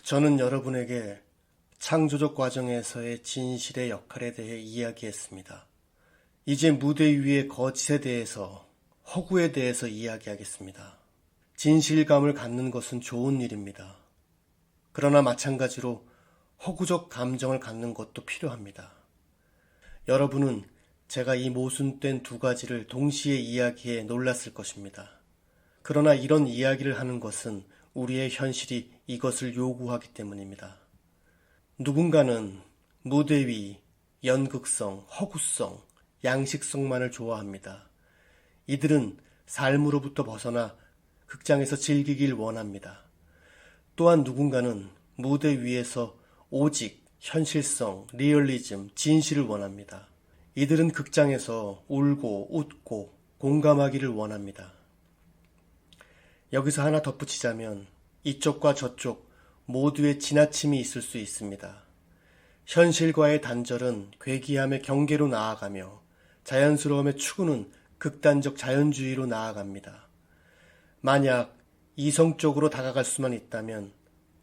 저는 여러분에게 창조적 과정에서의 진실의 역할에 대해 이야기했습니다. 이제 무대 위의 거짓에 대해서, 허구에 대해서 이야기하겠습니다. 진실감을 갖는 것은 좋은 일입니다. 그러나 마찬가지로 허구적 감정을 갖는 것도 필요합니다. 여러분은 제가 이 모순된 두 가지를 동시에 이야기해 놀랐을 것입니다. 그러나 이런 이야기를 하는 것은 우리의 현실이 이것을 요구하기 때문입니다. 누군가는 무대 위, 연극성, 허구성, 양식성만을 좋아합니다. 이들은 삶으로부터 벗어나 극장에서 즐기길 원합니다. 또한 누군가는 무대 위에서 오직 현실성, 리얼리즘, 진실을 원합니다. 이들은 극장에서 울고 웃고 공감하기를 원합니다. 여기서 하나 덧붙이자면 이쪽과 저쪽 모두의 지나침이 있을 수 있습니다. 현실과의 단절은 괴기함의 경계로 나아가며 자연스러움의 추구는 극단적 자연주의로 나아갑니다. 만약 이성적으로 다가갈 수만 있다면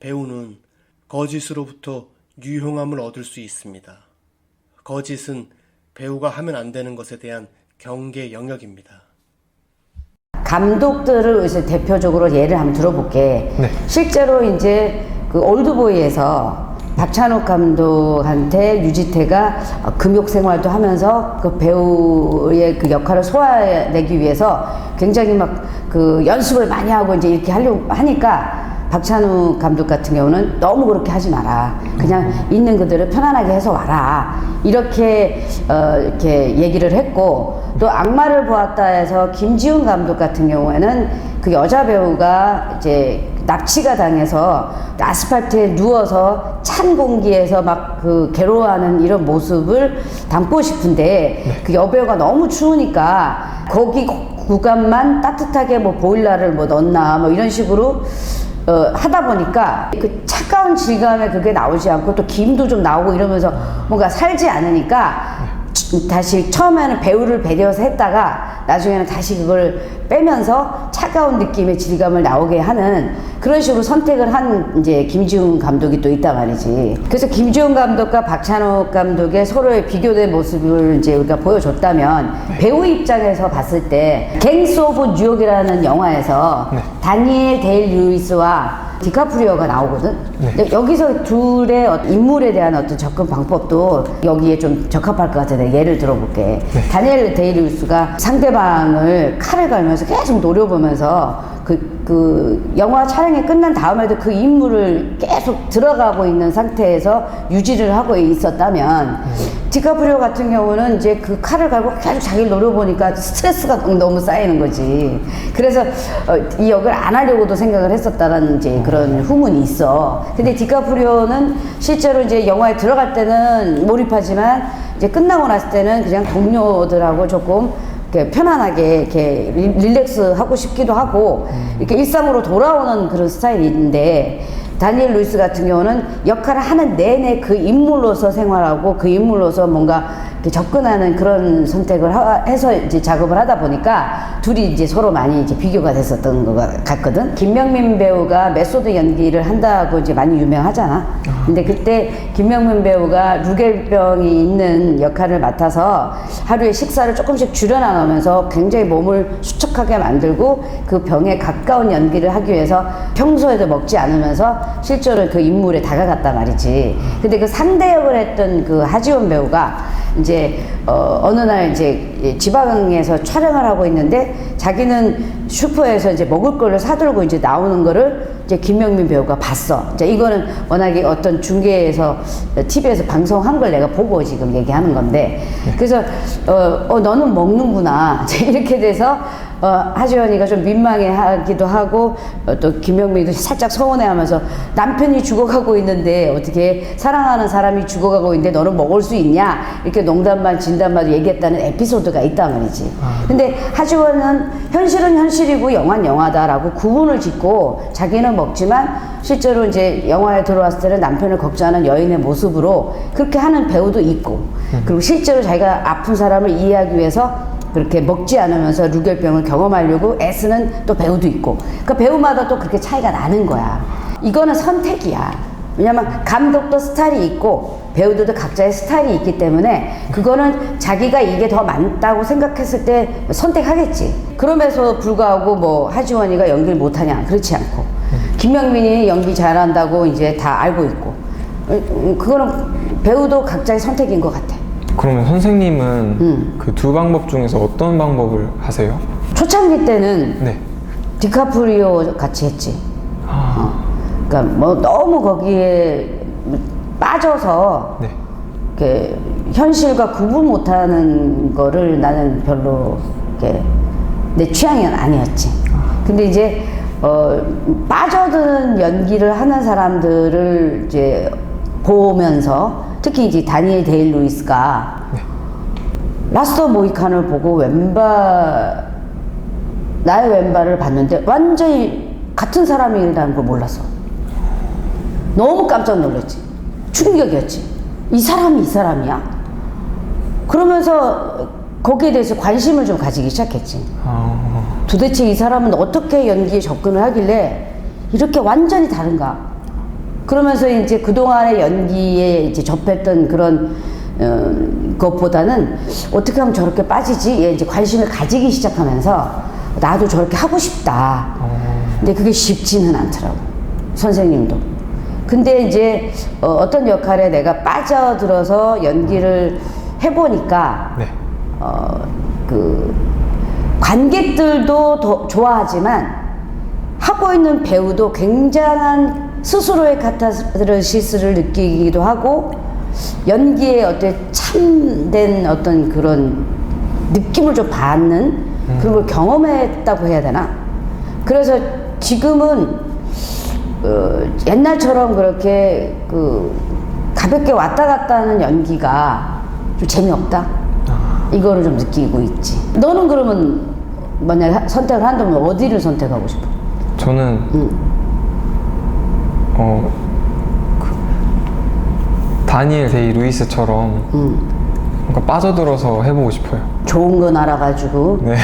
배우는 거짓으로부터 유용함을 얻을 수 있습니다. 거짓은 배우가 하면 안 되는 것에 대한 경계 영역입니다. 감독들을 이제 대표적으로 예를 한번 들어볼게. 네. 실제로 이제 그 올드보이에서 박찬욱 감독한테 유지태가 금욕 생활도 하면서 그 배우의 그 역할을 소화내기 위해서 굉장히 막 그 연습을 많이 하고 이제 이렇게 하려고 하니까 박찬욱 감독 같은 경우는 너무 그렇게 하지 마라. 그냥 있는 그대로 편안하게 해서 와라. 이렇게 이렇게 얘기를 했고, 또 악마를 보았다 해서 김지훈 감독 같은 경우에는 그 여자 배우가 이제 납치가 당해서 아스팔트에 누워서 찬 공기에서 막 그 괴로워하는 이런 모습을 담고 싶은데 그 여배우가 너무 추우니까 거기 구간만 따뜻하게 뭐 보일러를 뭐 넣나 뭐 이런 식으로 하다 보니까 그 차가운 질감에 그게 나오지 않고 또 김도 좀 나오고 이러면서 뭔가 살지 않으니까 다시 처음에는 배우를 배려해서 했다가 나중에는 다시 그걸 빼면서 차가운 느낌의 질감을 나오게 하는 그런 식으로 선택을 한 이제 김지훈 감독이 또 있단 말이지. 그래서 김지훈 감독과 박찬욱 감독의 서로의 비교된 모습을 이제 우리가 보여줬다면 배우 입장에서 봤을 때 갱스 오브 뉴욕이라는 영화에서 다니엘 데일 루이스와 디카프리오가 나오거든. 근데 여기서 둘의 인물에 대한 어떤 접근 방법도 여기에 좀 적합할 것 같은데 예를 들어볼게. 다니엘 데일 루이스가 상대방을 칼을 갈면서 계속 노려보면서 그 영화 촬영이 끝난 다음에도 그 인물을 계속 들어가고 있는 상태에서 유지를 하고 있었다면 디카프리오 같은 경우는 이제 그 칼을 갈고 계속 자기를 노려보니까 스트레스가 너무 쌓이는 거지. 그래서 이 역을 안 하려고도 생각을 했었다는 이제 그런 후문이 있어. 근데 디카프리오는 실제로 이제 영화에 들어갈 때는 몰입하지만 이제 끝나고 났을 때는 그냥 동료들하고 조금 이렇게 편안하게 이렇게 릴렉스 하고 싶기도 하고 이렇게 일상으로 돌아오는 그런 스타일인데, 다니엘 루이스 같은 경우는 역할을 하는 내내 그 인물로서 생활하고 그 인물로서 뭔가 이렇게 접근하는 그런 선택을 해서 이제 작업을 하다 보니까 둘이 이제 서로 많이 이제 비교가 됐었던 것 같거든. 김명민 배우가 메소드 연기를 한다고 이제 많이 유명하잖아. 근데 그때 김명민 배우가 루겔병이 있는 역할을 맡아서 하루에 식사를 조금씩 줄여나가면서 굉장히 몸을 수척하게 만들고 그 병에 가까운 연기를 하기 위해서 평소에도 먹지 않으면서 실제로 그 인물에 다가갔단 말이지. 근데 그 상대 역을 했던 그 하지원 배우가 이제 어느 날 이제 지방에서 촬영을 하고 있는데 자기는 슈퍼에서 이제 먹을 거를 사들고 이제 나오는 거를 이제 김명민 배우가 봤어. 이제 이거는 워낙에 어떤 중계에서 TV에서 방송한 걸 내가 보고 지금 얘기하는 건데, 그래서 너는 먹는구나 이렇게 돼서 하지원이가 좀 민망해하기도 하고 또 김명민도 살짝 서운해하면서 남편이 죽어가고 있는데 어떻게 사랑하는 사람이 죽어가고 있는데 너는 먹을 수 있냐 이렇게 농담반 진담반 얘기했다는 에피소드가 있단 말이지. 근데 하지원은 현실은 현실이고 영화는 영화다라고 구분을 짓고 자기는 먹지만 실제로 이제 영화에 들어왔을 때는 남편을 걱정하는 여인의 모습으로 그렇게 하는 배우도 있고, 그리고 실제로 자기가 아픈 사람을 이해하기 위해서 그렇게 먹지 않으면서 루겔병을 경험하려고 애쓰는 또 배우도 있고, 그러니까 배우마다 또 그렇게 차이가 나는 거야. 이거는 선택이야. 왜냐면 감독도 스타일이 있고 배우들도 각자의 스타일이 있기 때문에 그거는 자기가 이게 더 맞다고 생각했을 때 선택하겠지. 그럼에도 불구하고 뭐 하지원이가 연기를 못하냐? 그렇지 않고 김명민이 연기 잘한다고 이제 다 알고 있고 그거는 배우도 각자의 선택인 것 같아. 그러면 선생님은 그 두 방법 중에서 어떤 방법을 하세요? 초창기 때는 네. 디카프리오 같이 했지. 그러니까 뭐 너무 거기에 빠져서 네. 이렇게 현실과 구분 못하는 거를 나는 별로 이렇게 내 취향은 아니었지. 근데 이제 빠져드는 연기를 하는 사람들을 이제 보면서 특히 이제 다니엘 데이 루이스가 네. 라스트 모히칸을 보고 나의 왼발을 봤는데 완전히 같은 사람이라는 걸 몰랐어. 너무 깜짝 놀랐지. 충격이었지. 이 사람이 이 사람이야? 그러면서 거기에 대해서 관심을 좀 가지기 시작했지. 도대체 이 사람은 어떻게 연기에 접근을 하길래 이렇게 완전히 다른가? 그러면서 이제 그동안의 연기에 이제 접했던 그런 것보다는 어떻게 하면 저렇게 빠지지? 이제 관심을 가지기 시작하면서 나도 저렇게 하고 싶다. 근데 그게 쉽지는 않더라고. 선생님도. 근데 이제 어떤 역할에 내가 빠져들어서 연기를 해보니까 네. 그 관객들도 더 좋아하지만 하고 있는 배우도 굉장한 스스로의 카타르시스를 느끼기도 하고 연기에 어떤 참된 어떤 그런 느낌을 좀 받는 그런 걸 경험했다고 해야 되나? 그래서 지금은 옛날처럼 그렇게 그 가볍게 왔다 갔다 하는 연기가 좀 재미없다. 이거를 좀 느끼고 있지. 너는 그러면 만약에 선택을 한다면 어디를 선택하고 싶어? 저는 다니엘 데이 루이스처럼 뭔가 빠져들어서 해보고 싶어요. 좋은 건 알아가지고. 네.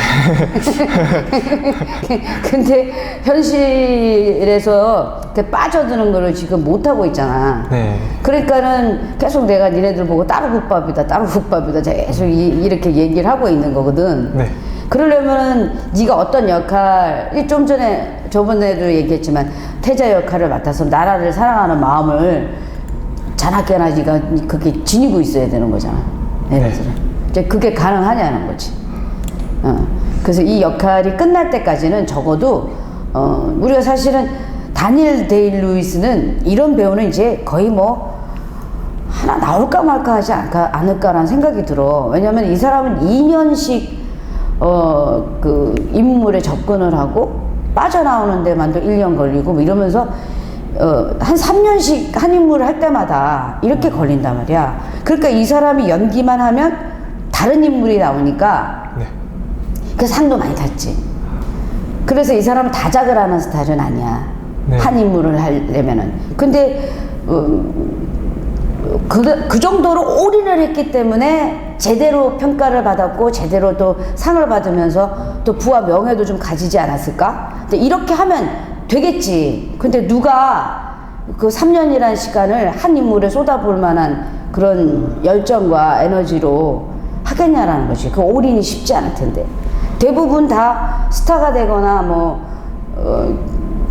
근데 현실에서 이렇게 빠져드는 거를 지금 못하고 있잖아. 네. 그러니까는 계속 내가 니네들 보고 따로국밥이다, 따로국밥이다 계속 이렇게 얘기를 하고 있는 거거든. 네. 그러려면은 네가 어떤 역할, 좀 전에 저번에도 얘기했지만 태자 역할을 맡아서 나라를 사랑하는 마음을 자나깨나 네가 그게 지니고 있어야 되는 거잖아. 네. 이제 그게 가능하냐는 거지. 그래서 이 역할이 끝날 때까지는 적어도 우리가 사실은 다니엘 데이 루이스는 이런 배우는 이제 거의 뭐 하나 나올까 말까 하지 않을까라는 생각이 들어. 왜냐면 이 사람은 2년씩 그 인물에 접근을 하고 빠져나오는 데만도 1년 걸리고 뭐 이러면서 한 3년씩 한 인물을 할 때마다 이렇게 걸린단 말이야. 그러니까 이 사람이 연기만 하면 다른 인물이 나오니까 네. 그 상도 많이 탔지. 그래서 이 사람은 다작을 하는 스타일은 아니야. 네. 한 인물을 하려면은. 근데 그 정도로 올인을 했기 때문에 제대로 평가를 받았고 제대로 또 상을 받으면서 또 부와 명예도 좀 가지지 않았을까? 근데 이렇게 하면 되겠지. 근데 누가 그 3년이라는 시간을 한 인물에 쏟아볼 만한 그런 열정과 에너지로 하겠냐라는 거지. 그 올인이 쉽지 않을 텐데. 대부분 다 스타가 되거나 뭐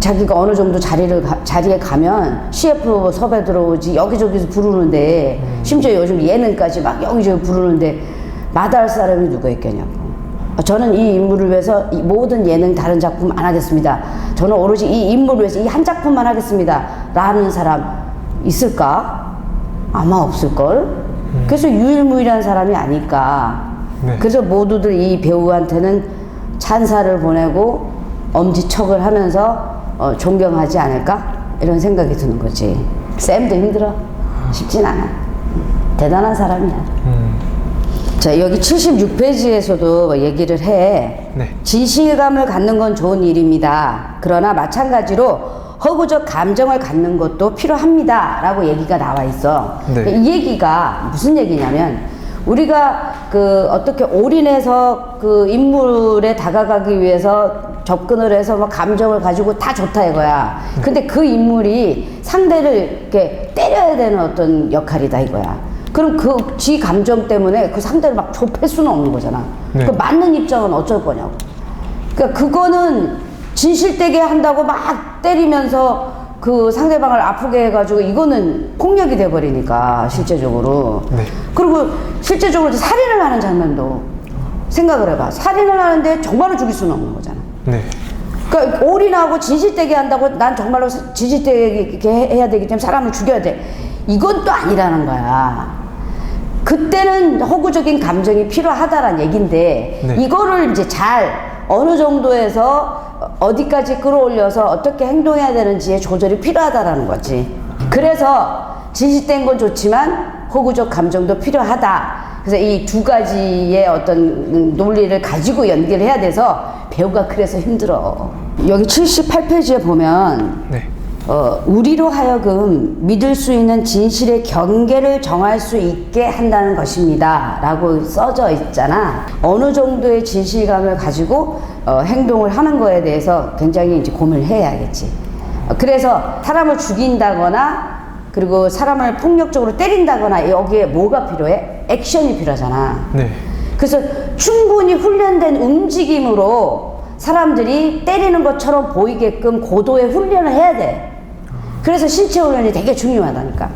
자기가 어느 정도 자리에 가면 CF 섭외 들어오지 여기저기서 부르는데 심지어 요즘 예능까지 막 여기저기 부르는데 마다할 사람이 누가 있겠냐고. 저는 이 인물을 위해서 이 모든 예능 다른 작품 안 하겠습니다. 저는 오로지 이 인물을 위해서 이 한 작품만 하겠습니다. 라는 사람 있을까? 아마 없을걸? 그래서 유일무이한 사람이 아닐까. 네. 그래서 모두들 이 배우한테는 찬사를 보내고 엄지척을 하면서 존경하지 않을까? 이런 생각이 드는 거지. 쌤도 힘들어. 쉽진 않아. 대단한 사람이야. 자, 여기 76페이지에서도 얘기를 해. 네. 진실감을 갖는 건 좋은 일입니다. 그러나 마찬가지로 허구적 감정을 갖는 것도 필요합니다. 라고 얘기가 나와 있어. 네. 이 얘기가 무슨 얘기냐면 우리가 그 어떻게 올인해서 그 인물에 다가가기 위해서 접근을 해서 뭐 감정을 가지고 다 좋다 이거야. 근데 그 인물이 상대를 이렇게 때려야 되는 어떤 역할이다 이거야. 그럼 그 지 감정 때문에 그 상대를 막 좁힐 수는 없는 거잖아. 네. 그 맞는 입장은 어쩔 거냐고. 그러니까 그거는 진실되게 한다고 막 때리면서 그 상대방을 아프게 해가지고 이거는 폭력이 돼버리니까 실제적으로. 네. 그리고 실제적으로 살인을 하는 장면도 생각을 해봐. 살인을 하는데 정말로 죽일 수는 없는 거잖아. 네. 그러니까 올인하고 진실되게 한다고 난 정말로 진실되게 해야 되기 때문에 사람을 죽여야 돼. 이건 또 아니라는 거야. 그때는 허구적인 감정이 필요하다라는 얘긴데 네. 이거를 이제 잘 어느 정도에서 어디까지 끌어올려서 어떻게 행동해야 되는지의 조절이 필요하다라는 거지. 그래서 진실된 건 좋지만 허구적 감정도 필요하다. 그래서 이 두 가지의 어떤 논리를 가지고 연기를 해야 돼서 배우가 그래서 힘들어. 여기 78페이지에 보면 네. 우리로 하여금 믿을 수 있는 진실의 경계를 정할 수 있게 한다는 것입니다 라고 써져 있잖아. 어느 정도의 진실감을 가지고 행동을 하는 거에 대해서 굉장히 이제 고민을 해야겠지. 그래서 사람을 죽인다거나 그리고 사람을 폭력적으로 때린다거나 여기에 뭐가 필요해? 액션이 필요하잖아. 네. 그래서 충분히 훈련된 움직임으로 사람들이 때리는 것처럼 보이게끔 고도의 훈련을 해야 돼. 그래서 신체 훈련이 되게 중요하다니까.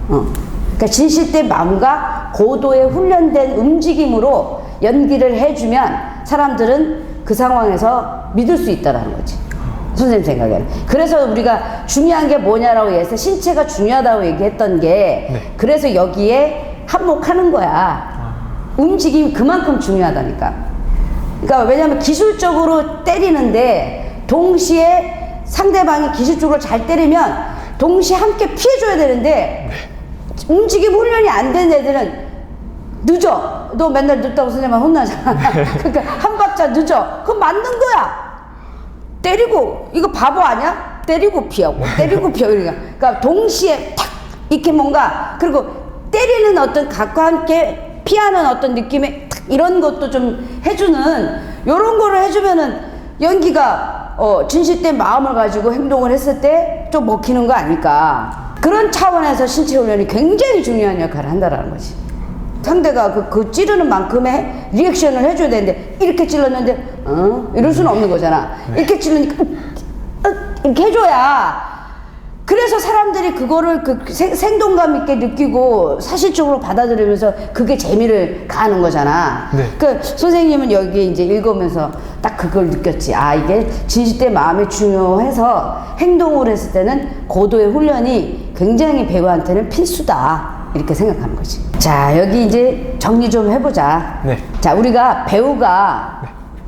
그러니까 진실된 마음과 고도의 훈련된 움직임으로 연기를 해주면 사람들은 그 상황에서 믿을 수 있다라는 거지. 선생님 생각에는. 그래서 우리가 중요한 게 뭐냐라고 얘기해서 신체가 중요하다고 얘기했던 게 네. 그래서 여기에 한몫하는 거야. 움직임이 그만큼 중요하다니까. 그러니까 왜냐하면 기술적으로 때리는데 동시에 상대방이 기술적으로 잘 때리면 동시에 함께 피해줘야 되는데 움직임 훈련이 안 된 애들은 늦어. 너 맨날 늦다고 선생님한테 혼나잖아. 그러니까 한 박자 늦어. 그럼 맞는 거야. 때리고 이거 바보 아니야? 때리고 피하고 때리고 피하고 그러니까 동시에 탁 이렇게 뭔가 그리고 때리는 어떤 각과 함께 피하는 어떤 느낌의 탁 이런 것도 좀 해주는 요런 거를 해주면은 연기가 진실된 마음을 가지고 행동을 했을 때 좀 먹히는 거 아닐까. 그런 차원에서 신체 훈련이 굉장히 중요한 역할을 한다라는 거지. 상대가 그 찌르는 만큼의 리액션을 해줘야 되는데 이렇게 찔렀는데 이럴 수는 없는 거잖아. 네. 이렇게 찔르니까 이렇게 해줘야. 그래서 사람들이 그거를 생동감 있게 느끼고 사실적으로 받아들이면서 그게 재미를 가하는 거잖아. 네. 그 선생님은 여기 이제 읽으면서 딱 그걸 느꼈지. 아, 이게 진실된 마음이 중요해서 행동을 했을 때는 고도의 훈련이 굉장히 배우한테는 필수다. 이렇게 생각하는 거지. 자, 여기 이제 정리 좀 해보자. 네. 자, 우리가 배우가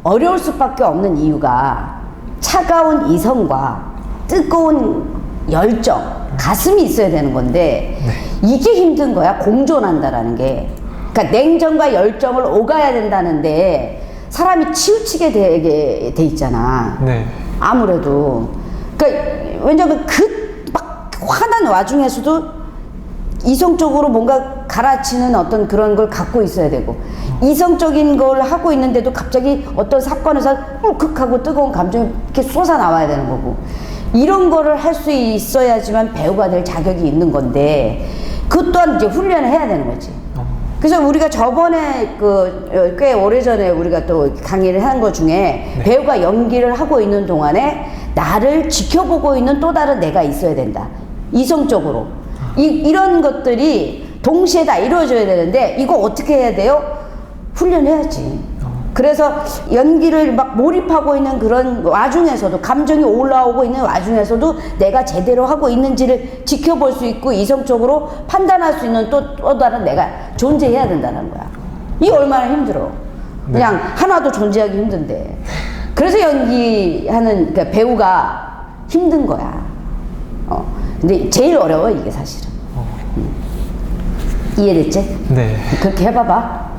어려울 수밖에 없는 이유가 차가운 이성과 뜨거운 열정, 가슴이 있어야 되는 건데 이게 힘든 거야. 공존한다라는 게. 그러니까 냉정과 열정을 오가야 된다는데 사람이 치우치게 되게 돼 있잖아. 네. 아무래도. 그러니까 왜냐면 막 화난 와중에서도 이성적으로 뭔가 갈아치는 어떤 그런 걸 갖고 있어야 되고 이성적인 걸 하고 있는데도 갑자기 어떤 사건에서 울컥하고 뜨거운 감정이 이렇게 솟아 나와야 되는 거고 이런 거를 할 수 있어야지만 배우가 될 자격이 있는 건데 그것 또한 이제 훈련을 해야 되는 거지. 그래서 우리가 저번에 꽤 오래전에 우리가 또 강의를 한 것 중에 배우가 연기를 하고 있는 동안에 나를 지켜보고 있는 또 다른 내가 있어야 된다. 이성적으로. 이런 것들이 동시에 다 이루어져야 되는데 이거 어떻게 해야 돼요? 훈련해야지. 그래서 연기를 막 몰입하고 있는 그런 와중에서도 감정이 올라오고 있는 와중에서도 내가 제대로 하고 있는지를 지켜볼 수 있고 이성적으로 판단할 수 있는 또 다른 내가 존재해야 된다는 거야. 이게 얼마나 힘들어. 그냥 하나도 존재하기 힘든데. 그래서 연기하는 그러니까 배우가 힘든 거야. 근데 제일 어려워 이게 사실은. 이해됐지? 네. 그렇게 해봐봐.